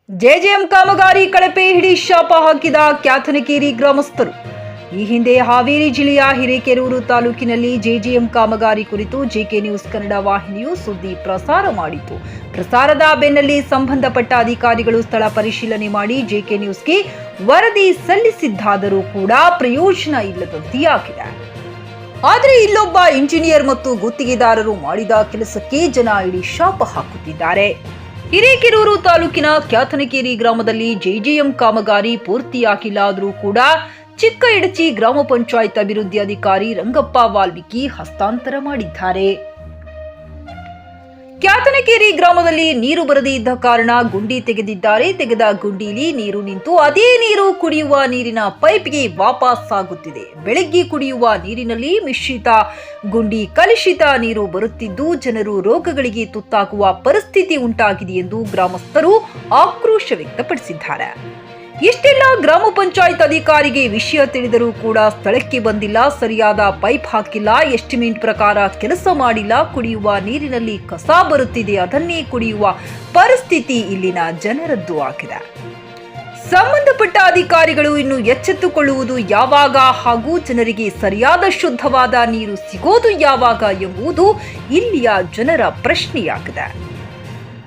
JJM ಕಾಮಗಾರಿ ಕಳಪೆ ಹಿಡಿ ಶಾಪ ಹಾಕಿದ ಕ್ಯಾತನಕೇರಿ ಗ್ರಾಮಸ್ಥರು. ಈ ಹಿಂದೆ ಹಾವೇರಿ ಜಿಲ್ಲೆಯ ಹಿರೇಕೆರೂರು ತಾಲೂಕಿನಲ್ಲಿ ಜೆಜೆಎಂ ಕಾಮಗಾರಿ ಕುರಿತು ಜೆಕೆ ನ್ಯೂಸ್ ಕನ್ನಡ ವಾಹಿನಿಯು ಸುದ್ದಿ ಪ್ರಸಾರ ಮಾಡಿತು. ಪ್ರಸಾರದ ಬೆನ್ನಲ್ಲೇ ಸಂಬಂಧಪಟ್ಟ ಅಧಿಕಾರಿಗಳು ಸ್ಥಳ ಪರಿಶೀಲನೆ ಮಾಡಿ ಜೆಕೆ ನ್ಯೂಸ್ಗೆ ವರದಿ ಸಲ್ಲಿಸಿದ್ದಾದರೂ ಕೂಡ ಪ್ರಯೋಜನ ಇಲ್ಲದಂತೆಯಾಗಿದೆ. ಆದರೆ ಇಲ್ಲೊಬ್ಬ ಇಂಜಿನಿಯರ್ ಮತ್ತು ಗುತ್ತಿಗೆದಾರರು ಮಾಡಿದ ಕೆಲಸಕ್ಕೆ ಜನ ಇಡೀ ಶಾಪ ಹಾಕುತ್ತಿದ್ದಾರೆ. ಹಿರೇಕೆರೂರು ತಾಲೂಕಿನ ಕ್ಯಾತನಕೇರಿ ಗ್ರಾಮದಲ್ಲಿ ಜೆಜೆಎಂ ಕಾಮಗಾರಿ ಪೂರ್ತಿಯಾಗಿಲ್ಲಾದರೂ ಕೂಡ ಚಿಕ್ಕ ಇಡಚಿ ಗ್ರಾಮ ಪಂಚಾಯತ್ ಅಭಿವೃದ್ಧಿ ಅಧಿಕಾರಿ ರಂಗಪ್ಪ ವಾಲ್ಮೀಕಿ ಹಸ್ತಾಂತರ ಮಾಡಿದ್ದಾರೆ. ಕ್ಯಾತನಕೇರಿ ಗ್ರಾಮದಲ್ಲಿ ನೀರು ಬರದೇ ಇದ್ದ ಕಾರಣ ಗುಂಡಿ ತೆಗೆದಿದ್ದಾರೆ. ತೆಗೆದ ಗುಂಡಿಲಿ ನೀರು ನಿಂತು ಅದೇ ನೀರು ಕುಡಿಯುವ ನೀರಿನ ಪೈಪ್ಗೆ ವಾಪಸ್ ಆಗುತ್ತಿದೆ. ಬೆಳಗ್ಗೆ ಕುಡಿಯುವ ನೀರಿನಲ್ಲಿ ಮಿಶ್ರಿತ ಗುಂಡಿ ಕಲುಷಿತ ನೀರು ಬರುತ್ತಿದ್ದು ಜನರು ರೋಗಗಳಿಗೆ ತುತ್ತಾಗುವ ಪರಿಸ್ಥಿತಿ ಉಂಟಾಗಿದೆ ಎಂದು ಗ್ರಾಮಸ್ಥರು ಆಕ್ರೋಶ ವ್ಯಕ್ತಪಡಿಸಿದ್ದಾರೆ. ಇಷ್ಟೆಲ್ಲ ಗ್ರಾಮ ಪಂಚಾಯತ್ ಅಧಿಕಾರಿಗೆ ವಿಷಯ ತಿಳಿದರೂ ಕೂಡ ಸ್ಥಳಕ್ಕೆ ಬಂದಿಲ್ಲ, ಸರಿಯಾದ ಪೈಪ್ ಹಾಕಿಲ್ಲ, ಎಸ್ಟಿಮೇಟ್ ಪ್ರಕಾರ ಕೆಲಸ ಮಾಡಿಲ್ಲ, ಕುಡಿಯುವ ನೀರಿನಲ್ಲಿ ಕಸ ಬರುತ್ತಿದೆ, ಅದನ್ನೇ ಕುಡಿಯುವ ಪರಿಸ್ಥಿತಿ ಇಲ್ಲಿನ ಜನರದ್ದು ಆಗಿದೆ. ಸಂಬಂಧಪಟ್ಟ ಅಧಿಕಾರಿಗಳು ಇನ್ನು ಎಚ್ಚೆತ್ತುಕೊಳ್ಳುವುದು ಯಾವಾಗ ಹಾಗೂ ಜನರಿಗೆ ಸರಿಯಾದ ಶುದ್ಧವಾದ ನೀರು ಸಿಗೋದು ಯಾವಾಗ ಎಂಬುದು ಇಲ್ಲಿಯ ಜನರ ಪ್ರಶ್ನೆಯಾಗಿದೆ.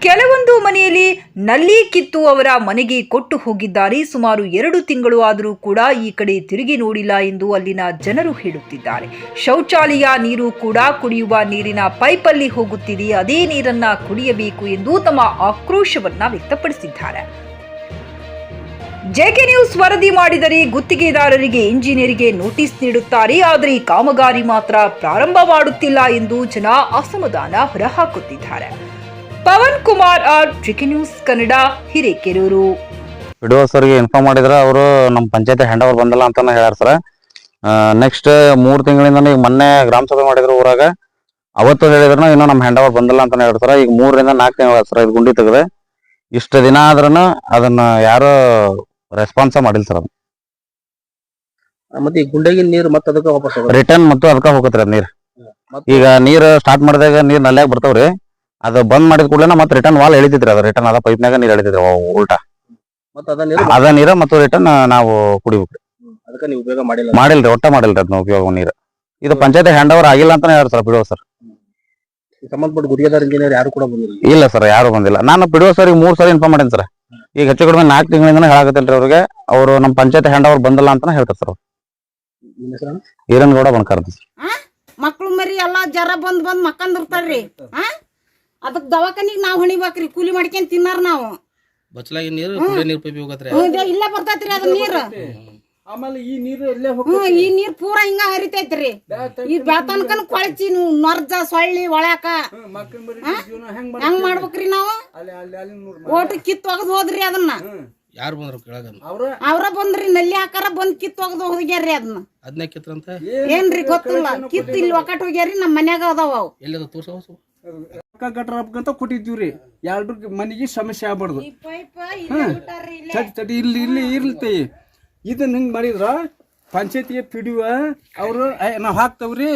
ಕೆಲವೊಂದು ಮನೆಯಲ್ಲಿ ನಲ್ಲಿ ಕಿತ್ತು ಅವರ ಮನೆಗೆ ಕೊಟ್ಟು ಹೋಗಿದ್ದಾರೆ. ಸುಮಾರು 2 ತಿಂಗಳು ಆದರೂ ಕೂಡ ಈ ಕಡೆ ತಿರುಗಿ ನೋಡಿಲ್ಲ ಎಂದು ಅಲ್ಲಿನ ಜನರು ಹೇಳುತ್ತಿದ್ದಾರೆ. ಶೌಚಾಲಯ ನೀರು ಕೂಡ ಕುಡಿಯುವ ನೀರಿನ ಪೈಪಲ್ಲಿ ಹೋಗುತ್ತಿದೆ, ಅದೇ ನೀರನ್ನ ಕುಡಿಯಬೇಕು ಎಂದು ತಮ್ಮ ಆಕ್ರೋಶವನ್ನ ವ್ಯಕ್ತಪಡಿಸಿದ್ದಾರೆ. ಜೆಕೆ ನ್ಯೂಸ್ ವರದಿ ಮಾಡಿದರೆ ಗುತ್ತಿಗೆದಾರರಿಗೆ ಇಂಜಿನಿಯರಿಗೆ ನೋಟಿಸ್ ನೀಡುತ್ತಾರೆ, ಆದರೆ ಕಾಮಗಾರಿ ಮಾತ್ರ ಪ್ರಾರಂಭ ಮಾಡುತ್ತಿಲ್ಲ ಎಂದು ಜನ ಅಸಮಾಧಾನ ಹೊರಹಾಕುತ್ತಿದ್ದಾರೆ. Pavan Kumar JK news Kannada, Hirekerur. Video ಸರ್ಗೆ ಇನ್ಫಾರ್ಮ್ ಮಾಡಿದ್ರೆ ಅವರು ನಮ್ಮ ಪಂಚಾಯತ್ ಹ್ಯಾಂಡ್ ಓವರ್ ಬಂದಿಲ್ಲ ಅಂತ ಹೇಳ್ಯಾರ ಸರ್. ನೆಕ್ಸ್ಟ್ 3 ತಿಂಗಳಿಂದ ಈಗ ಮೊನ್ನೆ ಗ್ರಾಮ ಸಭೆ ಮಾಡಿದ್ರು ಊರಾಗ, ಅವತ್ತು ಹೇಳಿದ್ರು ಇನ್ನೂ ನಮ್ಮ ಹ್ಯಾಂಡ್ ಓವರ್ ಬಂದಿಲ್ಲ ಅಂತ ಹೇಳ್ತಾರ. ಈಗ 3 ರಿಂದ 4 ತಿಂಗಳ ಸರ್ ಇದು ಗುಂಡಿ ತೆಗೆದೆ. ಇಷ್ಟು ದಿನ ಆದ್ರೂ ಅದನ್ನ ಯಾರು ರೆಸ್ಪಾನ್ಸ್ ಮಾಡಿಲ್ಲ ಸರ್. ಮತ್ತೆ ಈ ಗುಂಡೆಗಿನ ನೀರು ಮತ್ತೆ ಅದಕ್ಕೆ ವಾಪಸ್ ರಿಟರ್ನ್ ಮತ್ತು ಅದಕ್ಕೆ ಹೋಗತ್ರಿ ಅದ್ ನೀರ್. ಈಗ ನೀರ್ ಸ್ಟಾರ್ಟ್ ಮಾಡಿದಾಗ ನೀರ್ ನಲ್ಯಾಗ ಬರ್ತಾವ್ರಿ, ಅದು ಬಂದ್ ಮಾಡಿದ ಕೂಡಲೇ ಮತ್ತೆ ರಿಟರ್ನ್ ವಾಲ್ ಎಳಿತಿದ್ರಿ. ಅದು ರಿಟರ್ನ್ ಅದ ಪೈಪ್ನಾಗ ನೀರ್ ಎಳಿತಿದ್ರಿ ಉಲ್ಟಾ. ಅದ ನೀರ ಮತ್ತು ರಿಟರ್ನ್ ನಾವು ಕುಡಿಬೇಕ್ರಿ. ಅದಕ್ಕೆ ನೀವು ಉಪಯೋಗ ಮಾಡಿಲ್ರಿ, ಒಟ್ಟ ಮಾಡಿಲ್ರಿ ಅದನ್ನ ಉಪಯೋಗ ನೀರು. ಇದು ಪಂಚಾಯತ್ ಹ್ಯಾಂಡ್ ಓವರ್ ಆಗಿಲ್ಲ ಅಂತ ಹೇಳ್ರಿ ಸರ್ ಬಿಡೋ ಸರ್. ಸಂಬಂಧಪಟ್ಟ ಗುತ್ತಿಗೆದಾರ ಇಂಜಿನಿಯರ್ ಯಾರು ಕೂಡ ಬಂದಿಲ್ಲ? ಇಲ್ಲ ಸರ್, ಯಾರು ಬಂದಿಲ್ಲ. ನಾನು ಬಿಡೋ ಸರ್ 3 ಸರಿ ಇನ್ಫಾರ್ಮ್ ಮಾಡೀನಿ ಸರ್. ಈಗ ಹೆಚ್ಚು ಕಡಿಮೆ 4 ತಿಂಗಳಿಂದ ಹೇಳಾಕತ್ತಿಲ್ರಿ ಅವ್ರಿಗೆ. ಅವರು ನಮ್ಮ ಪಂಚಾಯತ್ ಹ್ಯಾಂಡ್ ಓವರ್ ಬಂದಿಲ್ಲ ಅಂತ ಹೇಳ್ತಾರೆ ಸರ್. ಈರನ್ಗೌಡ ಬಂದ್ಕಾರ್ತಿ ಸರ್. ಮಕ್ಳು ಮರಿ ಎಲ್ಲಾ ಜರ ಬಂದ್ ಮಕ್ಕಂದಿರ್ತಾರ್ರಿ. ಅದಕ್ ದವಾಖಾನಿಗ್ ನಾವ್ ಹೊಣಿಬೇಕ್ರಿ, ಕೂಲಿ ಮಾಡ್ಕೊಂಡ್ ತಿನ್ನಾರ ನಾವು. ಬಚ್ಚಲಾಗಿ ನೀರು ಕುಡಿಯೋ ನೀರು ಪೈಪಿ ಹೋಗತ್ರಿ, ಇಲ್ಲೇ ಬರ್ತೈತ್ರಿ ಅದ ನೀರ್. ಆಮೇಲೆ ಈ ನೀರು ಎಲ್ಲೇ ಈ ನೀರ್ ಪೂರಾ ಹಿಂಗ ಹರಿತೈತ್ರಿ. ಈ ಬೆಳತನಕನ ಕೊಳಚಿ ನೊರ್ಜ ಸೊಳ್ಳಿ ಒಳ್ಯಾಕ ಹೆಂಗ್ ಮಾಡ್ಬೇಕ್ರಿ ನಾವು? ಓಟ್ ಕಿತ್ ಒಗದ್ ಹೋದ್ರಿ ಅದನ್ನ. ಯಾರು ಬಂದ್ರು ಕೆಳಗ? ಅವ್ರ ಬಂದ್ರಿ, ನಲ್ಲಿ ಹಾಕಾರ ಬಂದ್ ಕಿತ್ ಒಗದ್ ಹೋಗ್ಯಾರ್ರಿ ಅದನ್ನ. ಅದನ್ನ ಕಿತ್ರಂತ ಏನ್ರಿ ಗೊತ್ತಿಲ್ಲ. ಕಿತ್ ಇಲ್ಲಿ ಒಕ್ಕಟ್ ಹೋಗ್ಯಾರಿ, ನಮ್ ಮನ್ಯಾಗ ಅದಾವ ಅವು. ಎಲ್ಲದ ತೋರ್ಸೋ ಗಟ್ರ ಅಂತ ಕೊಟ್ಟಿದ್ದೀವ್ರಿ. 2 ಮನೆಗೆ ಸಮಸ್ಯೆ ಆಗ್ಬಾರ್ದು. ತಡಿ ಇಲ್ಲಿ ಇಲ್ಲಿ ಇರ್ಲತ್ತೈ. ಇದನ್ನ ಹಿಂಗ್ ಮಾಡಿದ್ರ ಪಂಚಾಯತಿಗೆ ಪಿಡಿವ ಅವರು ನಾವು ಹಾಕ್ತವ್ರಿ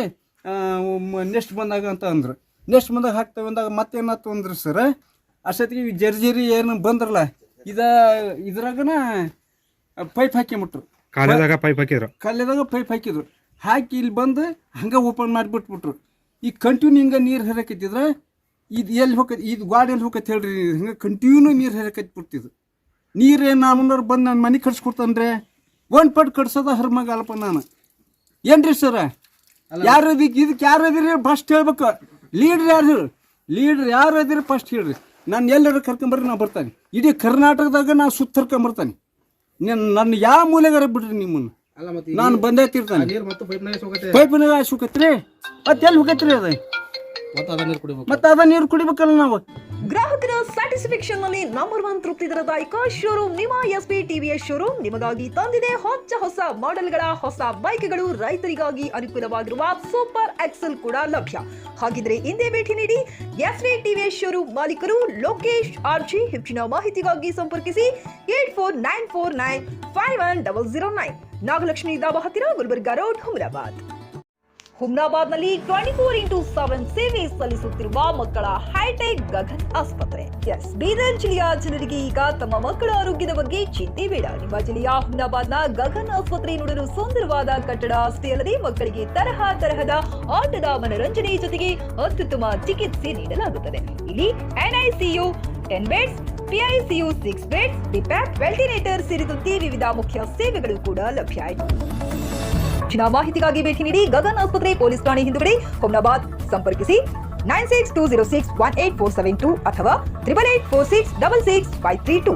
ನೆಕ್ಸ್ಟ್ ಬಂದಾಗ ಅಂತ ಅಂದ್ರು. ನೆಕ್ಸ್ಟ್ ಬಂದಾಗ ಹಾಕ್ತೇವೆ ಅಂದಾಗ ಮತ್ತೇನಾಯ್ತು ಅಂದ್ರಿ ಸರ್, ಅಷ್ಟೊತ್ತಿಗೆ ಜರ್ಜರಿ ಏನು ಬಂದ್ರಲ್ಲ ಇದ್ರಾಗನ ಪೈಪ್ ಹಾಕಿಬಿಟ್ರು. ಕಾಲೇದಾಗ ಪೈಪ್ ಹಾಕಿದ್ರು. ಹಾಕಿ ಇಲ್ಲಿ ಬಂದು ಹಂಗೆ ಓಪನ್ ಮಾಡಿಬಿಟ್ಬಿಟ್ರು. ಈ ಕಂಟಿನ್ಯೂ ಹಿಂಗೆ ನೀರು ಹರಕತ್ತಿದ್ರೆ ಇದು ಎಲ್ಲಿ ಹೋಗತ್ತೆ, ಇದು ಗಾಡಿ ಎಲ್ಲಿ ಹೋಗತ್ತೆ ಹೇಳ್ರಿ. ಹಿಂಗೆ ಕಂಟಿನ್ಯೂ ನೀರು ಹರಕತ್ಬಿಡ್ತಿದ್ದು. ನೀರೇನು ನಾವನ್ನೋರು ಬಂದು ನನ್ನ ಮನೆ ಕಟ್ಸ್ಕೊಡ್ತಾನ್ರಿ. 1 ಪಟ್ ಕಟ್ಸೋದ ಹರ್ಮಗಲ್ಲಪ್ಪ ನಾನು. ಏನ್ರಿ ಸರ, ಯಾರು ಇದಕ್ಕೆ ಯಾರು ಅದಿರಿ ಫಸ್ಟ್ ಹೇಳ್ಬೇಕು. ಲೀಡ್ರ್ ಯಾರು ಅದಿರಿ ಫಸ್ಟ್ ಹೇಳ್ರಿ. ನಾನು ಎಲ್ಲರೂ ಕರ್ಕೊಂಬರ್ರಿ, ನಾವು ಬರ್ತಾನೆ. ಇಡೀ ಕರ್ನಾಟಕದಾಗ ನಾವು ಸುತ್ತರ್ಕೊಂಬರ್ತಾನೆ. ನನ್ನ ಯಾವ ಮೂಲೆಗಾರ ಬಿಡ್ರಿ ನಿಮ್ಮನ್ನು, ನಾನು ಬಂದೇ ತಿರ್ತಾನೆ. ಪೈಪ್ನಾಗ ಸುಖತ್ರಿ, ಮತ್ತೆ ಎಲ್ಲಿ ಹೋಗತ್ರಿ ಅದ? ಮತ್ತೆ ಅದ ನೀರು ಕುಡಿಬೇಕಲ್ಲ ನಾವು. ಗ್ರಾಹಕರ ಸ್ಯಾಟಿಸ್ಫ್ಯಾಕ್ಷನ್ ನಲ್ಲಿ ನಂಬರ್ 1 ತೃಪ್ತಿ ದರದಾಯಕ ಶೋರೂಮ್ ನಿಮ್ಮ ಎಸ್ಪಿ ಟಿವಿಎಸ್ ಶೋರೂಮ್ ನಿಮಗಾಗಿ ತಂದಿದೆ ಹೊಸ ಮಾಡೆಲ್ಗಳ ಹೊಸ ಬೈಕ್ಗಳು. ರೈತರಿಗಾಗಿ ಅನುಕೂಲವಾಗಿರುವ ಸೂಪರ್ ಎಕ್ಸೆಲ್ ಕೂಡ ಲಭ್ಯ. ಹಾಗಿದ್ರೆ ಹಿಂದೆ ಭೇಟಿ ನೀಡಿ ಎಸ್ಪಿ ಟಿವಿಎಸ್ ಶೋರೂಮ್ ಮಾಲೀಕರು ಲೋಕೇಶ್ ಆರ್ಜಿ. ಹೆಚ್ಚಿನ ಮಾಹಿತಿಗಾಗಿ ಸಂಪರ್ಕಿಸಿ 8494951009. ನಾಗಲಕ್ಷ್ಮಿ ದಾಬಾ ಹತ್ತಿರ, ಗುಲ್ಬರ್ಗಾ ರೋಡ್, ಹುಮರಾಬಾದ್. ಹುಮ್ನಾಬಾದ್ನಲ್ಲಿ 24x7 ಸೇವೆ ಸಲ್ಲಿಸುತ್ತಿರುವ ಮಕ್ಕಳ ಹೈಟೆಕ್ ಗಗನ್ ಆಸ್ಪತ್ರೆ. ಎಸ್, ಬೀದರ್ ಜಿಲ್ಲೆಯ ಜನರಿಗೆ ಈಗ ತಮ್ಮ ಮಕ್ಕಳ ಆರೋಗ್ಯದ ಬಗ್ಗೆ ಚಿಂತೆ ಬೇಡ. ನಿಮ್ಮ ಜಿಲ್ಲೆಯ ಹುಮ್ನಾಬಾದ್ನ ಗಗನ್ ಆಸ್ಪತ್ರೆ ನೋಡಲು ಸುಂದರವಾದ ಕಟ್ಟಡ ಅಷ್ಟೇ ಅಲ್ಲದೆ ಮಕ್ಕಳಿಗೆ ತರಹದ ಆಟದ ಮನರಂಜನೆ ಜೊತೆಗೆ ಅತ್ಯುತ್ತಮ ಚಿಕಿತ್ಸೆ ನೀಡಲಾಗುತ್ತದೆ. ಇಲ್ಲಿ NICU 10 ಬೆಡ್ಸ್, PICU 6 ಬೆಡ್ಸ್, ಡಿಪ್ಯಾಕ್, ವೆಂಟಿಲೇಟರ್ ಸೇರಿದಂತೆ ವಿವಿಧ ಮುಖ್ಯ ಸೇವೆಗಳು ಕೂಡ ಲಭ್ಯ ಇದೆ. ಹೆಚ್ಚಿನ ಮಾಹಿತಿಗಾಗಿ ಭೇಟಿ ನೀಡಿ ಗಗನ್ ಆಸ್ಪತ್ರೆ, ಪೊಲೀಸ್ ಠಾಣೆ ಹಿಂದುಗಡೆ, ಹುಮ್ನಾಬಾದ್. ಸಂಪರ್ಕಿಸಿ 9620618472 ಅಥವಾ 8846666532.